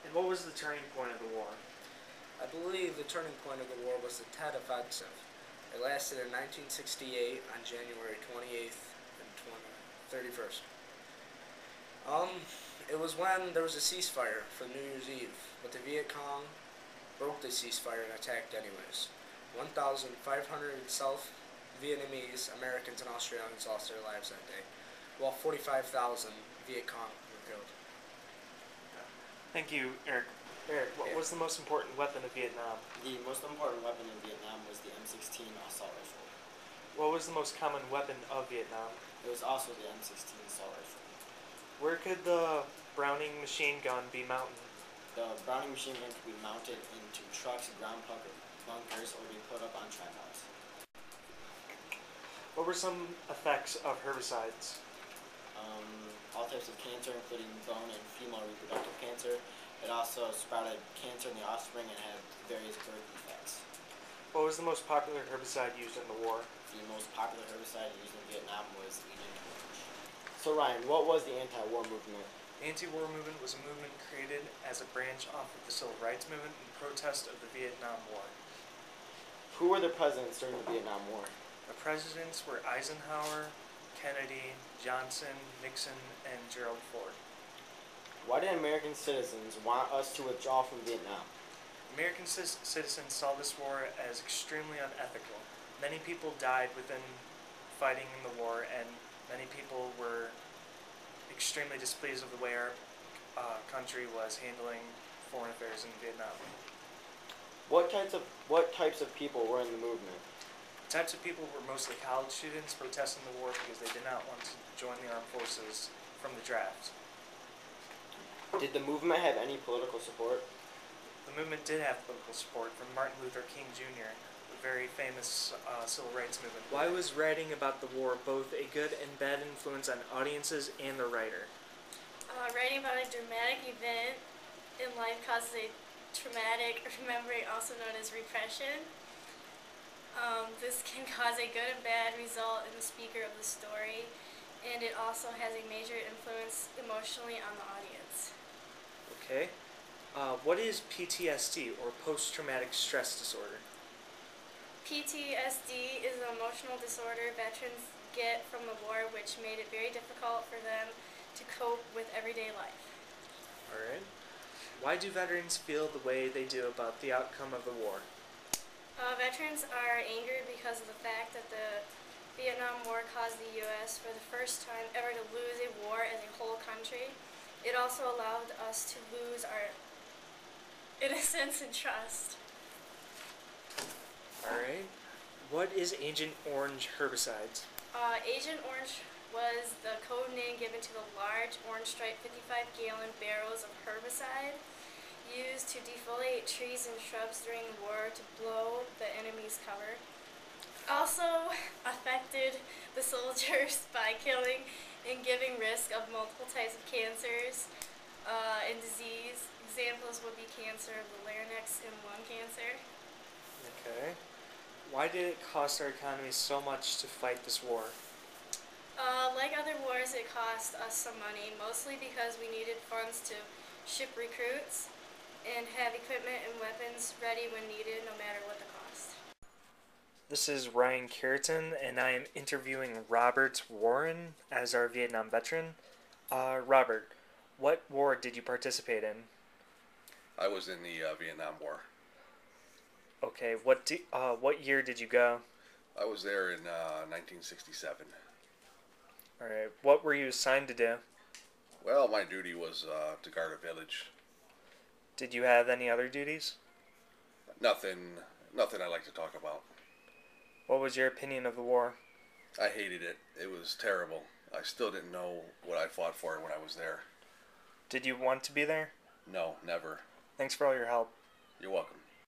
And what was the turning point of the war? I believe the turning point of the war was the Tet Offensive. It lasted in 1968 on January 28th and 31st. It was when there was a ceasefire for New Year's Eve, but the Viet Cong broke the ceasefire and attacked anyways. 1,500 South Vietnamese, Americans, and Australians lost their lives that day, while 45,000 Viet Cong were killed. Thank you, Eric. Eric, what was the most important weapon of Vietnam? The most important weapon in Vietnam was the M16 assault rifle. What was the most common weapon of Vietnam? It was also the M16 assault rifle. Where could the Browning machine gun be mounted? The Browning machine gun could be mounted into trucks, ground bunkers, or be put up on tripods. What were some effects of herbicides? All types of cancer, including bone and female reproductive cancer. It also sprouted cancer in the offspring and had various birth defects. What was the most popular herbicide used in the war? The most popular herbicide used in Vietnam was Agent Orange. So Ryan, what was the anti-war movement? The anti-war movement was a movement created as a branch off of the civil rights movement in protest of the Vietnam War. Who were the presidents during the Vietnam War? The presidents were Eisenhower, Kennedy, Johnson, Nixon, and Gerald Ford. Why did American citizens want us to withdraw from Vietnam? American citizens saw this war as extremely unethical. Many people died within fighting in the war, and many people were extremely displeased with the way our country was handling foreign affairs in Vietnam. What types of people were in the movement? The types of people were mostly college students protesting the war because they did not want to join the armed forces from the draft. Did the movement have any political support? The movement did have political support from Martin Luther King Jr., the very famous civil rights movement. Why was writing about the war both a good and bad influence on audiences and the writer? Writing about a dramatic event in life causes a traumatic memory, also known as repression. This can cause a good and bad result in the speaker of the story, and it also has a major influence emotionally on the audience. Okay. What is PTSD, or post-traumatic stress disorder? PTSD is an emotional disorder veterans get from the war, which made it very difficult for them to cope with everyday life. Alright. Why do veterans feel the way they do about the outcome of the war? Veterans are angered because of the fact that the Vietnam War caused the U.S. for the first time ever to lose a war as a whole country. It also allowed us to lose our innocence and trust. Alright. What is Agent Orange herbicides? Agent Orange was the code name given to the large orange striped 55-gallon barrels of herbicide used to defoliate trees and shrubs during the war to blow the enemy's cover. Also affected the soldiers by killing and giving risk of multiple types of cancers and disease. Examples would be cancer of the larynx and lung cancer. Okay. Why did it cost our economy so much to fight this war? Like other wars, it cost us some money, mostly because we needed funds to ship recruits and have equipment and weapons ready when needed, no matter what the cost. This is Ryan Carrington, and I am interviewing Robert Warren as our Vietnam veteran. Robert, what war did you participate in? I was in the Vietnam War. Okay, what year did you go? I was there in 1967. Alright, what were you assigned to do? Well, my duty was to guard a village. Did you have any other duties? Nothing I like to talk about. What was your opinion of the war? I hated it. It was terrible. I still didn't know what I fought for when I was there. Did you want to be there? No, never. Thanks for all your help. You're welcome.